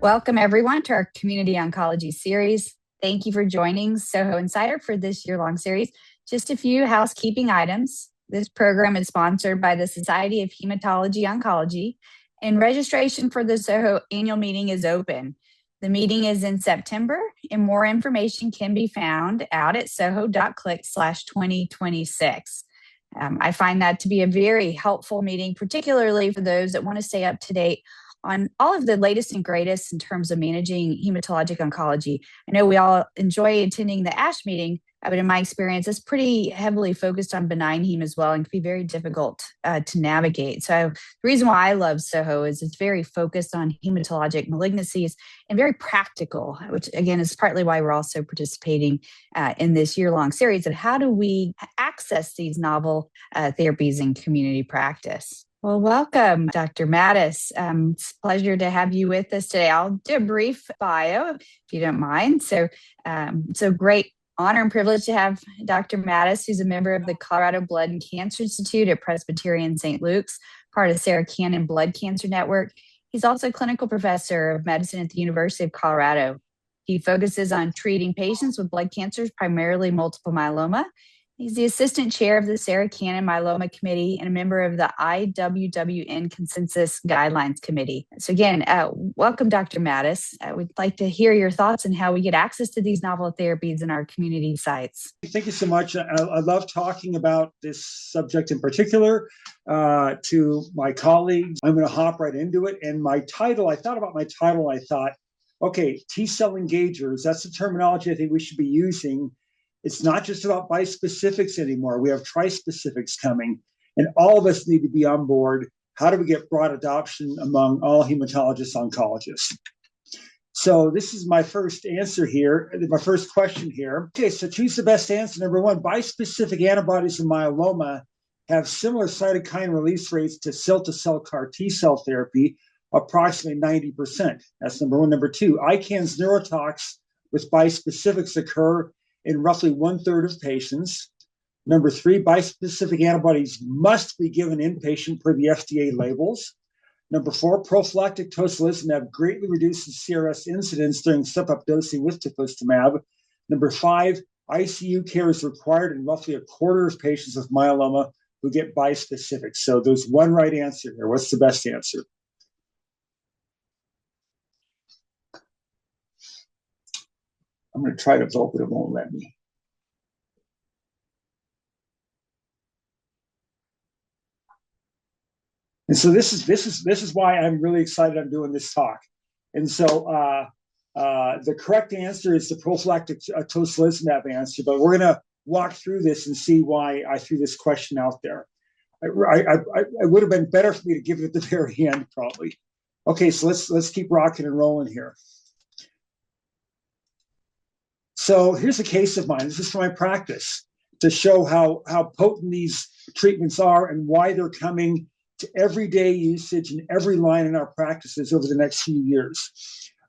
Welcome, everyone, to our Community Oncology series. Thank you for joining SOHO Insider for this year-long series. Just a few housekeeping items. This program is sponsored by the Society of Hematology Oncology, and registration for the SOHO annual meeting is open. The meeting is in September, and more information can be found out at soho.click/2026. I find that to be a very helpful meeting, particularly for those that want to stay up to date on all of the latest and greatest in terms of managing hematologic oncology. I know we all enjoy attending the ASH meeting, but in my experience, it's pretty heavily focused on benign heme as well and can be very difficult to navigate. So the reason why I love SOHO is it's very focused on hematologic malignancies and very practical, which again is partly why we're also participating in this year-long series of how do we access these novel therapies in community practice. Well, welcome, Dr. Matous. It's a pleasure to have you with us today. I'll do a brief bio, if you don't mind. So great honor and privilege to have Dr. Matous, who's a member of the Colorado Blood and Cancer Institute at Presbyterian St. Luke's, part of the Sarah Cannon Blood Cancer Network. He's also a clinical professor of medicine at the University of Colorado. He focuses on treating patients with blood cancers, primarily multiple myeloma. He's the assistant chair of the Sarah Cannon Myeloma Committee and a member of the IWWN Consensus Guidelines Committee. So again, welcome, Dr. Matous. We'd like to hear your thoughts on how we get access to these novel therapies in our community sites. Thank you so much. I love talking about this subject in particular to my colleagues. I'm going to hop right into it. And my title, I thought about my title. I thought, okay, T-cell engagers, that's the terminology I think we should be using. It's not just about bispecifics anymore. We have trispecifics coming, and all of us need to be on board. How do we get broad adoption among all hematologist oncologists? So this is my first answer here, my first question here. Okay, so choose the best answer. Number one, bispecific antibodies in myeloma have similar cytokine release rates to cell-to-cell CAR T-cell therapy, approximately 90%. That's number one. Number two, ICANS neurotox with bispecifics occur in roughly 1/3 of patients. Number three, bispecific antibodies must be given inpatient per the FDA labels. Number four, prophylactic tocilizumab greatly reduces CRS incidence during step-up dosing with tocilizumab. Number five, ICU care is required in roughly 1/4 of patients with myeloma who get bispecifics. So there's one right answer here. What's the best answer? I'm going to try to vote, but it won't let me. And so this is why I'm really excited I'm doing this talk. And so the correct answer is the prophylactic tocilizumab answer, but we're going to walk through this and see why I threw this question out there. It would have been better for me to give it at the very end, probably. Okay, so let's keep rocking and rolling here. So here's a case of mine. This is from my practice to show how potent these treatments are and why they're coming to everyday usage in every line in our practices over the next few years.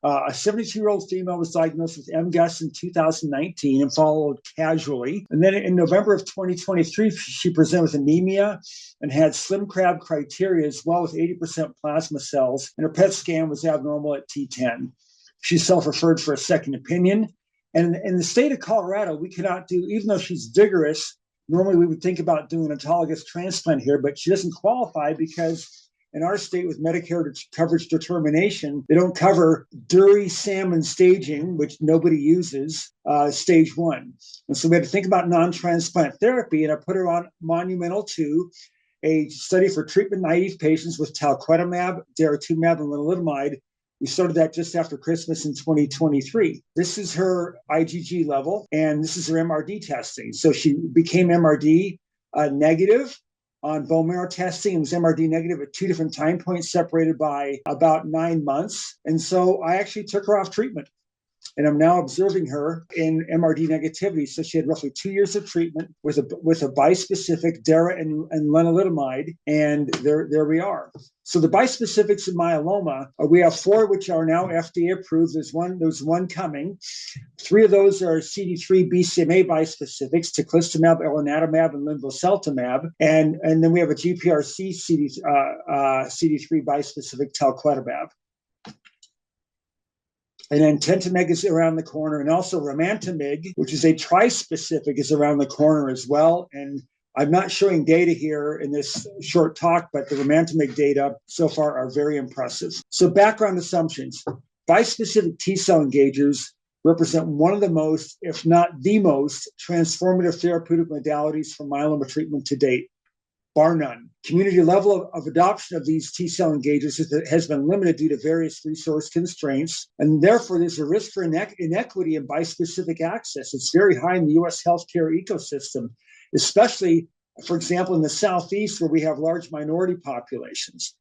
A 72-year-old female was diagnosed with MGUS in 2019 and followed casually. And then in November of 2023, she presented with anemia and had slim crab criteria as well with 80% plasma cells, and her PET scan was abnormal at T10. She's self-referred for a second opinion. And in the state of Colorado, we cannot do, even though she's vigorous, normally we would think about doing an autologous transplant here, but she doesn't qualify because in our state with Medicare coverage determination, they don't cover Dury salmon staging, which nobody uses, stage 1. And so we had to think about non-transplant therapy, and I put her on Monumental 2, a study for treatment-naive patients with talquetamab, daratumumab, and lenalidomide. We started that just after Christmas in 2023. This is her IgG level, and this is her MRD testing. So she became MRD negative on bone marrow testing and was MRD negative at 2 different time points, separated by about 9 months. And so I actually took her off treatment. And I'm now observing her in MRD negativity. So she had roughly 2 years of treatment with a bispecific Dara and lenalidomide, and there we are. So the bispecifics in myeloma, we have 4 which are now FDA approved. There's one coming. 3 of those are CD3 BCMA bispecifics, teclistamab, elranatamab, and linvoseltamab, and then we have a GPRC CD3 bispecific talquetamab. And then tentamig is around the corner, and also romantamig, which is a trispecific, is around the corner as well. And I'm not showing data here in this short talk, but the romantamig data so far are very impressive. So background assumptions. Bispecific T-cell engagers represent one of the most, if not the most, transformative therapeutic modalities for myeloma treatment to date, bar none. Community level of adoption of these T-cell engagers has been limited due to various resource constraints, and therefore there's a risk for inequity in bispecific access. It's very high in the U.S. healthcare ecosystem, especially, for example, in the Southeast, where we have large minority populations.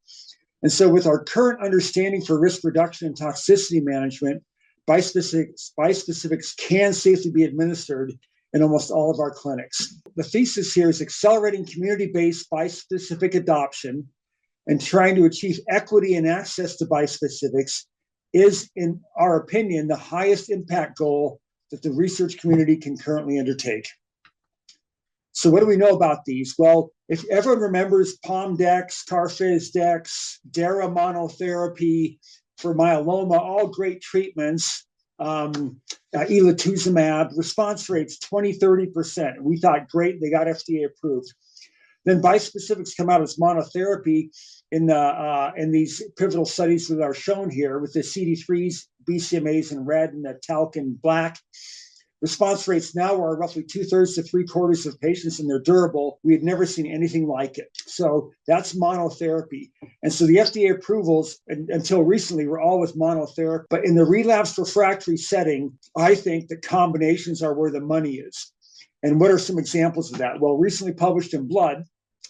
And so with our current understanding for risk reduction and toxicity management, bispecifics can safely be administered in almost all of our clinics. The thesis here is accelerating community-based bispecific adoption and trying to achieve equity and access to bispecifics is, in our opinion, the highest impact goal that the research community can currently undertake. So what do we know about these? Well, if everyone remembers Pomdex, Carfaz-Dex, Dara monotherapy for myeloma, all great treatments, elotuzumab, response rates 20-30%. We thought, great, they got FDA approved. Then bispecifics come out as monotherapy in these pivotal studies that are shown here with the CD3s, BCMAs in red and the talc in black. Response rates now are roughly 2/3 to 3/4 of patients, and they're durable. We had never seen anything like it. So that's monotherapy. And so the FDA approvals until recently were all with monotherapy. But in the relapsed refractory setting, I think that combinations are where the money is. And what are some examples of that? Well, recently published in Blood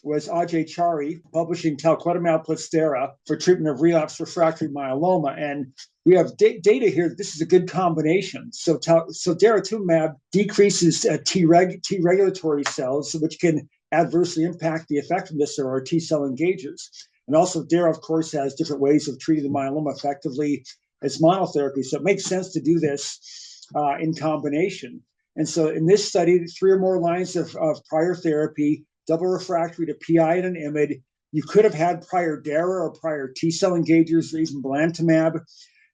was Ajay Chari publishing talquetamab plus Dara for treatment of relapsed refractory myeloma. And we have data here that this is a good combination. So daratumumab decreases T regulatory cells, which can adversely impact the effectiveness of our T-cell engagers. And also Dara, of course, has different ways of treating the myeloma effectively as monotherapy. So it makes sense to do this in combination. And so in this study, 3 or more lines of prior therapy, double refractory to PI and an IMiD, you could have had prior Dara or prior T-cell engagers or even belantamab.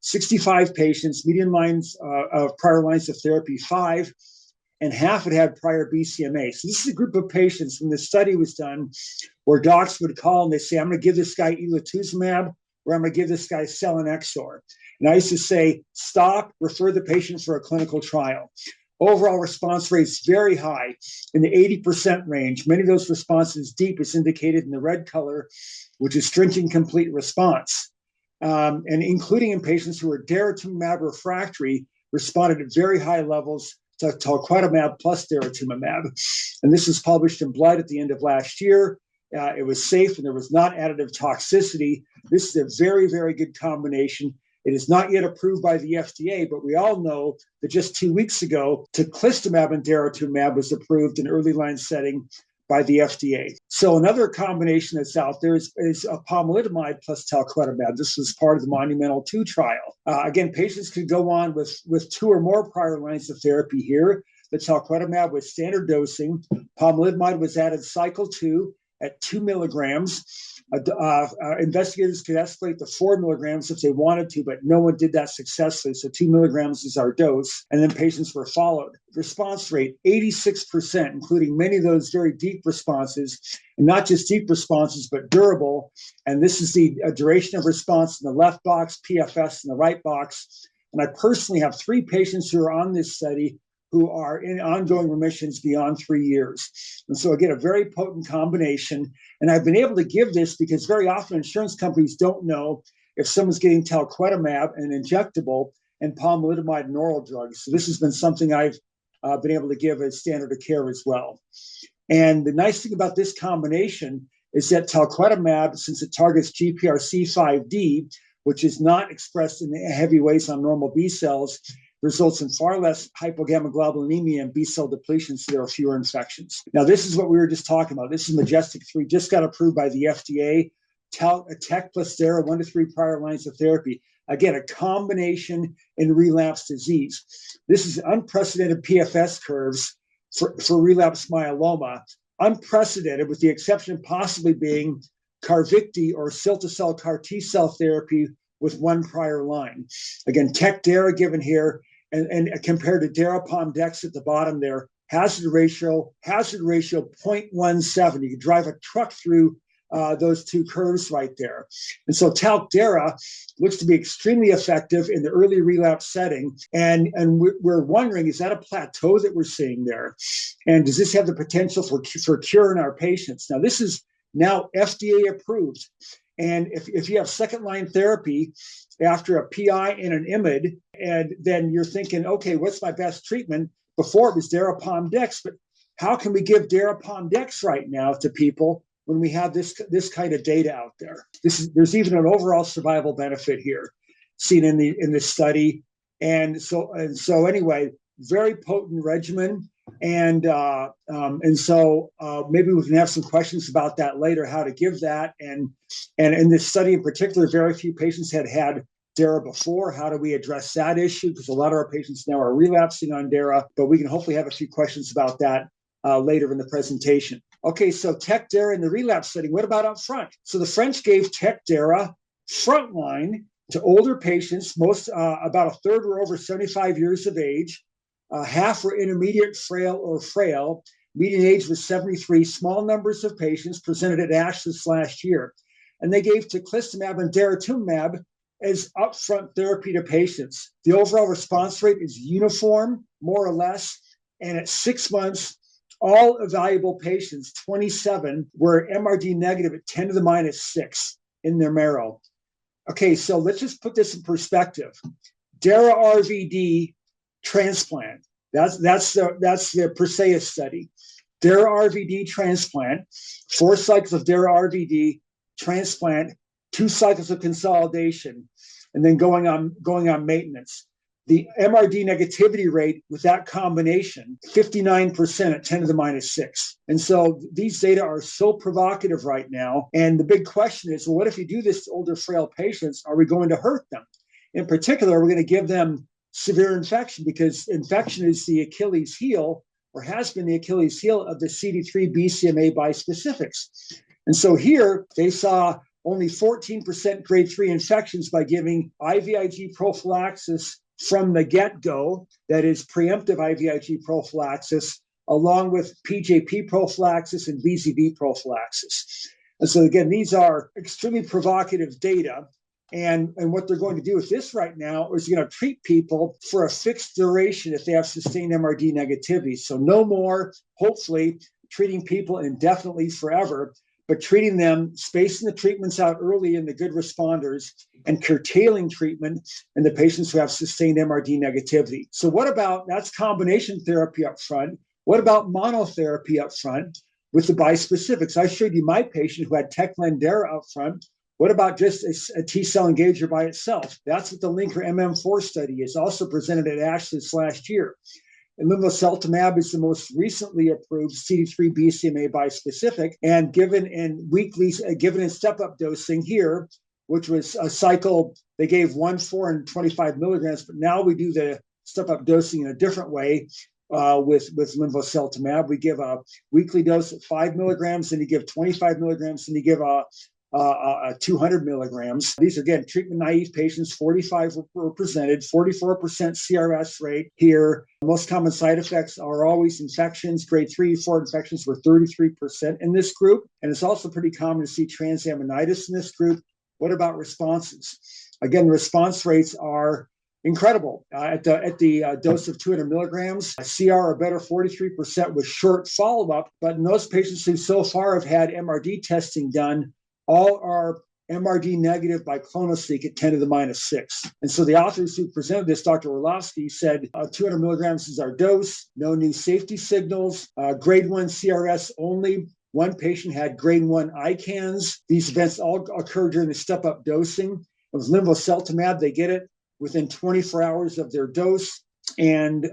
65 patients, median lines of prior lines of therapy 5, and half had prior BCMA. So this is a group of patients when the study was done where docs would call and they say, I'm going to give this guy elotuzumab or I'm going to give this guy selinexor. And I used to say, stop, refer the patient for a clinical trial. Overall response rates very high in the 80% range. Many of those responses deep is indicated in the red color, which is stringent complete response. And including in patients who were daratumumab refractory, responded at very high levels to talquetamab plus daratumumab. And this was published in Blood at the end of last year. It was safe and there was not additive toxicity. This is a very, very good combination. It is not yet approved by the FDA, but we all know that just 2 weeks ago, teclistamab and daratumumab was approved in early line setting by the FDA. So another combination that's out there is pomalidomide plus talquetamab. This was part of the Monumental 2 trial. Again, patients could go on with 2 or more prior lines of therapy here. The talquetamab was standard dosing. Pomalidomide was added cycle 2 at 2 milligrams. Investigators could escalate to 4 milligrams if they wanted to, but no one did that successfully. So 2 milligrams is our dose, and then patients were followed. Response rate, 86%, including many of those very deep responses, and not just deep responses, but durable. And this is the duration of response in the left box, PFS in the right box. And I personally have 3 patients who are on this study who are in ongoing remissions beyond 3 years. And so again, a very potent combination. And I've been able to give this because very often insurance companies don't know if someone's getting talquetamab, an injectable, and pomalidomide, an oral drug. So this has been something I've been able to give as standard of care as well. And the nice thing about this combination is that talquetamab, since it targets GPRC5D, which is not expressed in heavy ways on normal B cells, results in far less hypogammaglobulinemia and B-cell depletion, so there are fewer infections. Now, this is what we were just talking about. This is Majestic 3, just got approved by the FDA. Tec plus Dara, 1 to 3 prior lines of therapy. Again, a combination in relapse disease. This is unprecedented PFS curves for relapse myeloma. Unprecedented, with the exception possibly being Carvykti or cilta-cel CAR T-cell therapy with one prior line. Again, Tec-Dara given here, and compared to Dara-Pom-Dex at the bottom there, hazard ratio 0.17. You can drive a truck through those two curves right there. And so Talc-Dara looks to be extremely effective in the early relapse setting. And we're wondering, is that a plateau that we're seeing there? And does this have the potential for cure in our patients? Now, this is now FDA approved. And if you have second line therapy after a PI and an IMiD, and then you're thinking, okay, what's my best treatment? Before it was Dara-Pom-Dex, but how can we give Dara-Pom-Dex right now to people when we have this kind of data out there? There's even an overall survival benefit here seen in this study, and so anyway, very potent regimen, and so maybe we can have some questions about that later, how to give that, and in this study in particular, very few patients had Dara before. How do we address that issue? Because a lot of our patients now are relapsing on Dara, but we can hopefully have a few questions about that later in the presentation. Okay, so Tec-Dara in the relapse setting. What about up front? So the French gave Tec-Dara frontline to older patients. Most, about a third were over 75 years of age. Half were intermediate, frail, or frail. Median age was 73. Small numbers of patients presented at ASH this last year. And they gave teclistamab and daratumumab as upfront therapy to patients. The overall response rate is uniform, more or less. And at 6 months, all evaluable patients, 27, were MRD negative at 10 to the minus 6 in their marrow. Okay, so let's just put this in perspective. Dara-RVD transplant, that's the Perseus study. Dara-RVD transplant, 4 cycles of Dara-RVD transplant, 2 cycles of consolidation, and then going on maintenance. The MRD negativity rate with that combination, 59% at 10 to the minus 6. And so these data are so provocative right now. And the big question is, well, what if you do this to older, frail patients? Are we going to hurt them? In particular, we're going to give them severe infection, because infection is the Achilles heel, or has been the Achilles heel, of the CD3 BCMA bispecifics. And so here they saw only 14% grade 3 infections by giving IVIG prophylaxis from the get-go, that is preemptive IVIG prophylaxis, along with PJP prophylaxis and VZV prophylaxis. And so again, these are extremely provocative data. And what they're going to do with this right now is going to treat people for a fixed duration if they have sustained MRD negativity. So no more, hopefully, treating people indefinitely forever, but treating them, spacing the treatments out early in the good responders, and curtailing treatment in the patients who have sustained MRD negativity. So what about, that's combination therapy up front. What about monotherapy up front with the bispecifics? I showed you my patient who had Tec-Dara up front. What about just a T-cell engager by itself? That's what the Linker MM4 study is, also presented at ASH this last year. And linvoseltamab is the most recently approved CD3 BCMA bispecific, and given in step-up dosing here, which was a cycle, they gave 1, 4, and 25 milligrams, but now we do the step-up dosing in a different way with linvoseltamab. We give a weekly dose at 5 milligrams, then you give 25 milligrams, and you give a 200 milligrams. These are, again, treatment-naive patients. 45 were presented, 44% CRS rate here. Most common side effects are always infections. Grade 3 to 4 infections were 33% in this group. And it's also pretty common to see transaminitis in this group. What about responses? Again, the response rates are incredible. At the dose of 200 milligrams, CR or better, 43% with short follow-up. But in those patients who so far have had MRD testing done, all are MRD negative by clonoSEQ at 10 to the minus 6. And so the authors who presented this, Dr. Orlovsky, said 200 milligrams is our dose, no new safety signals, grade 1 CRS only. One patient had grade 1 ICANS. These events all occur during the step-up dosing. With linvoseltamab, they get it within 24 hours of their dose. And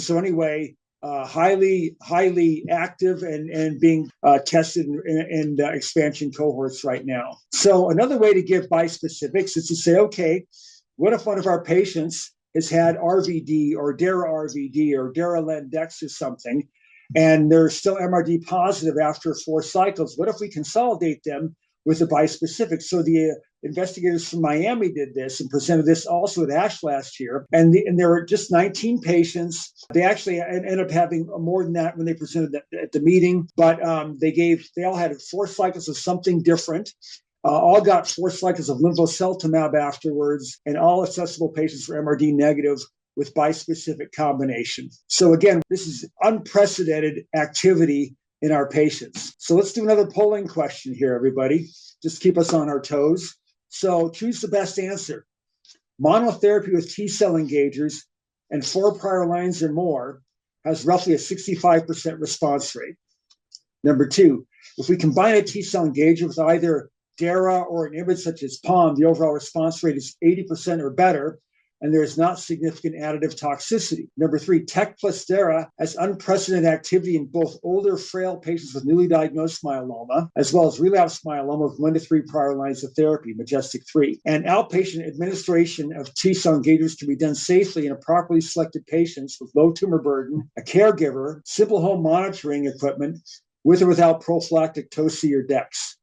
so anyway, highly active and being tested in expansion cohorts right now. So another way to give bispecifics is to say, okay, what if one of our patients has had RVD or Dara-RVD or Dara-Lendex or something, and they're still MRD positive after 4 cycles? What if we consolidate them with a bispecific? So the investigators from Miami did this and presented this also at ASH last year. And there were just 19 patients. They actually ended up having more than that when they presented at the meeting, but they all had 4 cycles of something different. All got 4 cycles of linvoseltamab afterwards, and all accessible patients were MRD negative with bispecific combination. So again, this is unprecedented activity in our patients. So let's do another polling question here, everybody. Just keep us on our toes. So choose the best answer. Monotherapy with T-cell engagers and 4 prior lines or more has roughly a 65% response rate. Number 2, if we combine a T-cell engager with either DARA or an IMiD such as POM, the overall response rate is 80% or better, and there is not significant additive toxicity. Number 3, TEC plus DARA has unprecedented activity in both older, frail patients with newly diagnosed myeloma, as well as relapsed myeloma with 1 to 3 prior lines of therapy, Majestic 3. And outpatient administration of T-cell engagers can be done safely in a properly selected patients with low tumor burden, a caregiver, simple home monitoring equipment, with or without prophylactic TOCI or DEX.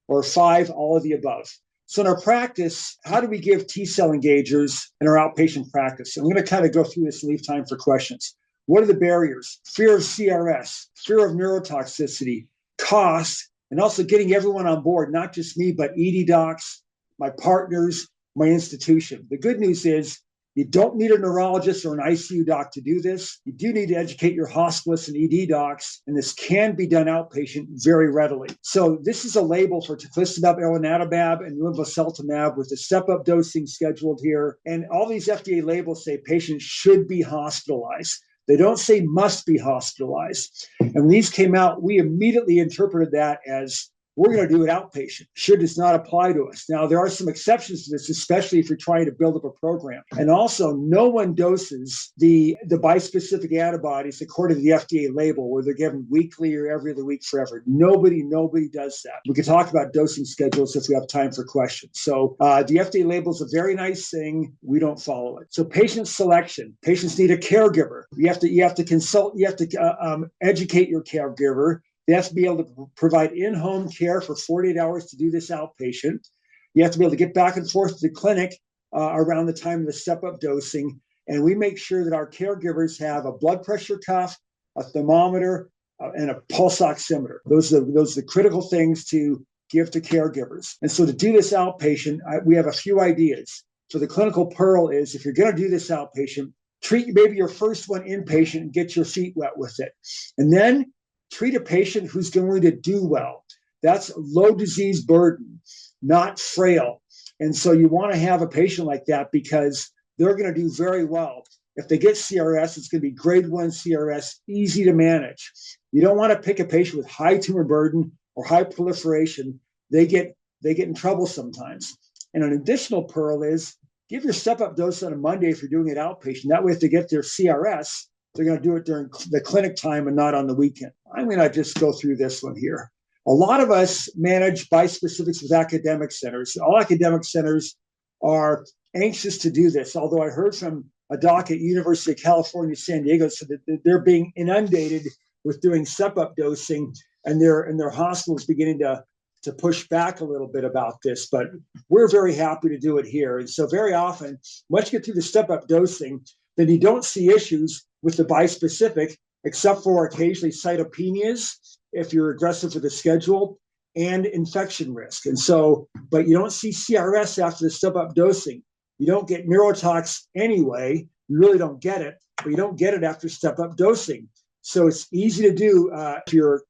Or 5, all of the above. So in our practice, how do we give T-cell engagers in our outpatient practice? And I'm going to kind of go through this and leave time for questions. What are the barriers? Fear of CRS, fear of neurotoxicity, cost, and also getting everyone on board, not just me, but ED docs, my partners, my institution. The good news is you don't need a neurologist or an ICU doc to do this. You do need to educate your hospitalists and ED docs, and this can be done outpatient very readily. So this is a label for teclistamab, elranatamab, and linvoseltamab with the step-up dosing scheduled here. And all these FDA labels say patients should be hospitalized. They don't say must be hospitalized. And when these came out, we immediately interpreted that as we're going to do it outpatient. Should does not apply to us. Now, there are some exceptions to this, especially if you're trying to build up a program. And also, no one doses the bispecific antibodies according to the FDA label, where they're given weekly or every other week forever. Nobody does that. We can talk about dosing schedules if we have time for questions. So the FDA label is a very nice thing. We don't follow it. So patient selection. Patients need a caregiver. You have to consult. You have to educate your caregiver. They have to be able to provide in-home care for 48 hours to do this outpatient. You have to be able to get back and forth to the clinic around the time of the step-up dosing. And we make sure that our caregivers have a blood pressure cuff, a thermometer, and a pulse oximeter. Those are the critical things to give to caregivers. And so to do this outpatient, we have a few ideas. So the clinical pearl is, if you're going to do this outpatient, treat maybe your first one inpatient and get your feet wet with it. And then treat a patient who's going to do well. That's low disease burden, not frail. And so you want to have a patient like that because they're going to do very well. If they get CRS, it's going to be grade 1 CRS, easy to manage. You don't want to pick a patient with high tumor burden or high proliferation. They get in trouble sometimes. And an additional pearl is give your step-up dose on a Monday if you're doing it outpatient. That way, if they get their CRS, they're going to do it during the clinic time and not on the weekend. I'm going to just go through this one here. A lot of us manage bispecifics with academic centers. All academic centers are anxious to do this, although I heard from a doc at University of California, San Diego, so that they're being inundated with doing step-up dosing, and their hospitals beginning to push back a little bit about this. But we're very happy to do it here. And so very often, once you get through the step-up dosing, then you don't see issues with the bispecific, except for occasionally cytopenias, if you're aggressive with the schedule, and infection risk. And so, but you don't see CRS after the step-up dosing. You don't get neurotox anyway. You really don't get it, but you don't get it after step-up dosing. So it's easy to do. If your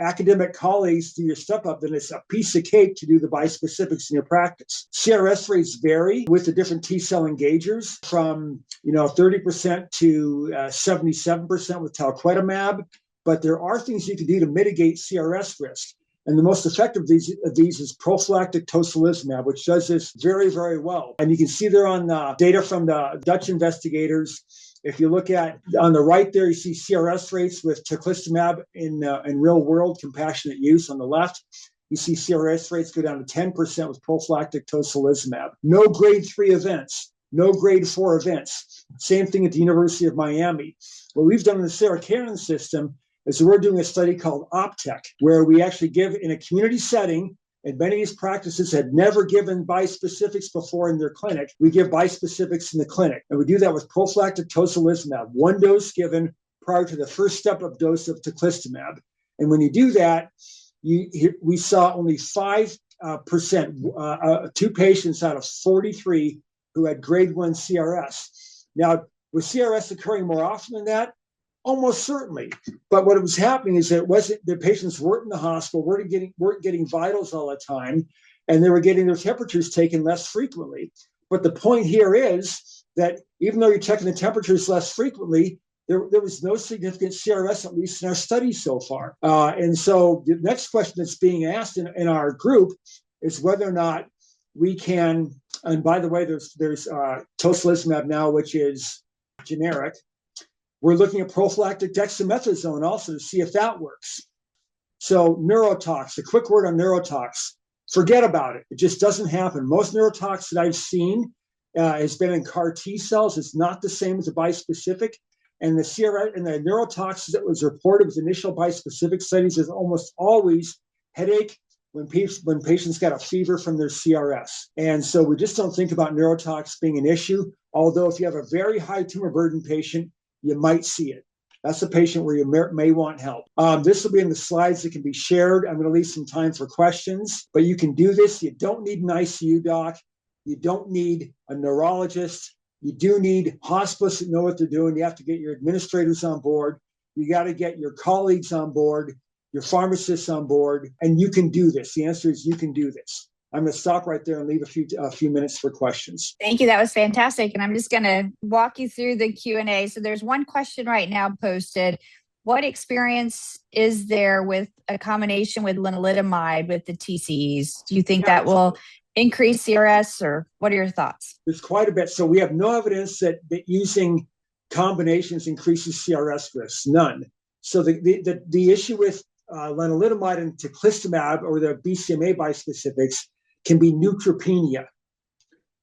academic colleagues do your step-up, then it's a piece of cake to do the bispecifics in your practice. CRS rates vary with the different T-cell engagers from 30% to 77% with talquetamab, but there are things you can do to mitigate CRS risk. And the most effective of these is prophylactic tocilizumab, which does this very, very well. And you can see there on the data from the Dutch investigators. If you look at on the right there, you see CRS rates with teclistamab in real world compassionate use. On the left, you see CRS rates go down to 10% with prophylactic tocilizumab. No grade 3 events, no grade 4 events. Same thing at the University of Miami. What we've done in the Sarah Cannon system is we're doing a study called OPTEC, where we actually give in a community setting And many of these practices had never given bispecifics before in their clinic. We give bispecifics in the clinic. And we do that with prophylactic tocilizumab, one dose given prior to the first step-up dose of teclistamab. And when you do that, we saw only 5%, 2 patients out of 43 who had grade 1 CRS. Now, was CRS occurring more often than that? Almost certainly. But what was happening is that it wasn't, the patients weren't in the hospital, weren't getting vitals all the time, and they were getting their temperatures taken less frequently. But the point here is that even though you're checking the temperatures less frequently, there was no significant CRS, at least in our study so far. And so the next question that's being asked in our group is whether or not we can, and by the way, there's tocilizumab now, which is generic. We're looking at prophylactic dexamethasone also to see if that works. So neurotox, a quick word on neurotox. Forget about it. It just doesn't happen. Most neurotox that I've seen has been in CAR T cells. It's not the same as a bispecific. And the CRS and the neurotox that was reported with initial bispecific studies is almost always headache when patients got a fever from their CRS. And so we just don't think about neurotox being an issue. Although if you have a very high tumor burden patient, you might see it. That's a patient where you may want help. This will be in the slides that can be shared. I'm going to leave some time for questions, but you can do this. You don't need an ICU doc. You don't need a neurologist. You do need hospitalists that know what they're doing. You have to get your administrators on board. You got to get your colleagues on board, your pharmacists on board, and you can do this. The answer is you can do this. I'm going to stop right there and leave a few minutes for questions. Thank you. That was fantastic. And I'm just going to walk you through the Q&A. So there's one question right now posted. What experience is there with a combination with lenalidomide with the TCEs? Do you think that will increase CRS, or what are your thoughts? There's quite a bit. So we have no evidence that using combinations increases CRS risk, none. So the issue with lenalidomide and teclistamab, or the BCMA bispecifics, can be neutropenia.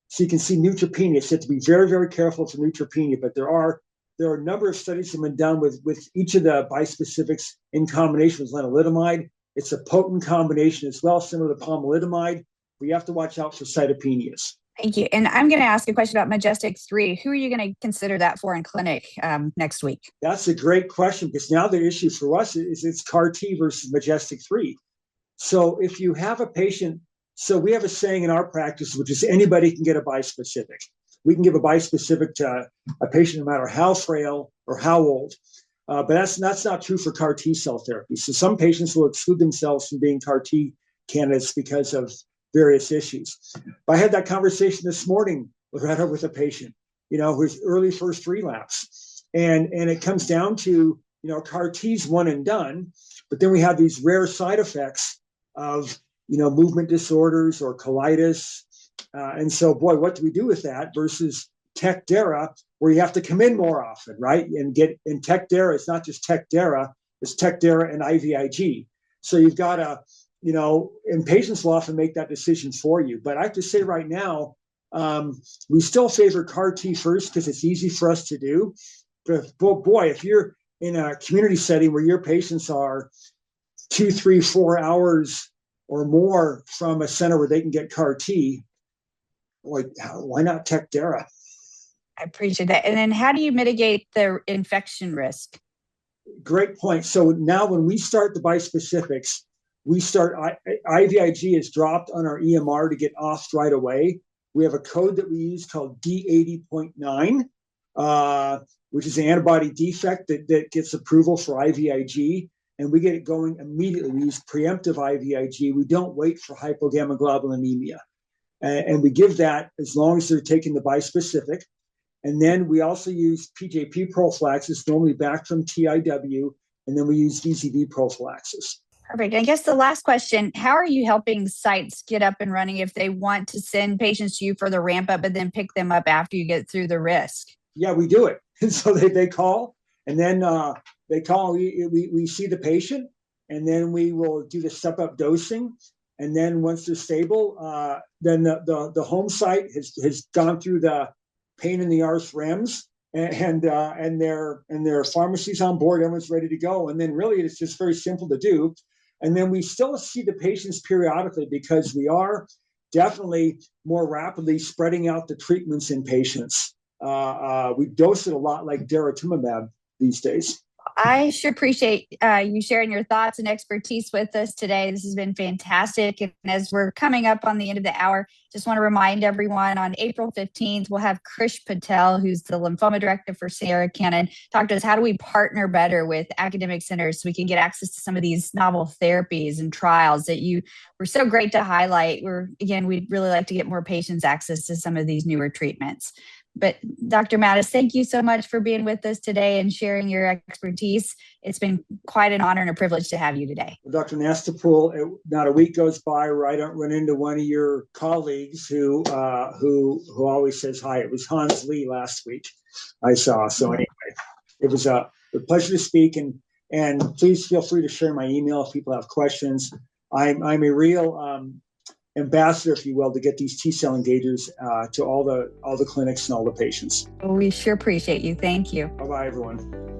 So you can see neutropenia. So you have to be very, very careful for neutropenia, but there are a number of studies that have been done with each of the bispecifics in combination with lenalidomide. It's a potent combination as well, similar to pomalidomide. But you have to watch out for cytopenias. Thank you. And I'm going to ask a question about Majestic-3. Who are you going to consider that for in clinic next week? That's a great question, because now the issue for us is it's CAR T versus Majestic-3. So if you have a patient, so we have a saying in our practice, which is anybody can get a bispecific. We can give a bispecific to a patient no matter how frail or how old. But that's not true for CAR T cell therapy. So some patients will exclude themselves from being CAR T candidates because of various issues. But I had that conversation this morning with a patient, who's early first relapse. And it comes down to, CAR T's one and done, but then we have these rare side effects of, movement disorders or colitis. And so, boy, what do we do with that versus Tecdara, where you have to come in more often, right? And in Tecdara, it's not just Tecdara, it's Tecdara and IVIG. So you've got to, and patients will often make that decision for you. But I have to say right now, we still favor CAR T first because it's easy for us to do. But boy, if you're in a community setting where your patients are 2, 3, 4 hours or more from a center where they can get CAR T, why not Tecdara? I appreciate that. And then how do you mitigate the infection risk? Great point. So now when we start the bispecifics, IVIG is dropped on our EMR to get off right away. We have a code that we use called D80.9, which is an antibody defect that gets approval for IVIG, and we get it going immediately. We use preemptive IVIG. We don't wait for hypogammaglobulinemia. And we give that as long as they're taking the bispecific. And then we also use PJP prophylaxis, normally back from TIW, and then we use VZV prophylaxis. Perfect. I guess the last question, how are you helping sites get up and running if they want to send patients to you for the ramp up, but then pick them up after you get through the risk? Yeah, we do it. And so they call, and then we see the patient, and then we will do the step-up dosing. And then once they're stable, then the home site has gone through the pain in the arse REMS, and their pharmacy's on board. Everyone's ready to go. And then really, it's just very simple to do. And then we still see the patients periodically because we are definitely more rapidly spreading out the treatments in patients. We dose it a lot like daratumumab these days. I sure appreciate you sharing your thoughts and expertise with us today. This has been fantastic. And as we're coming up on the end of the hour, just want to remind everyone on April 15th, we'll have Krish Patel, who's the lymphoma director for Sarah Cannon, talk to us. How do we partner better with academic centers so we can get access to some of these novel therapies and trials that you were so great to highlight? We'd really like to get more patients access to some of these newer treatments. But Dr. Matous, thank you so much for being with us today and sharing your expertise. It's been quite an honor and a privilege to have you today. Well, Dr. Nastapul, not a week goes by where I don't run into one of your colleagues who always says hi. It was Hans Lee last week I saw. So anyway, it was a pleasure to speak, and please feel free to share my email if people have questions. I'm a real ambassador, if you will, to get these T-cell engagers to all the clinics and all the patients. We sure appreciate you. Thank you. Bye-bye, everyone.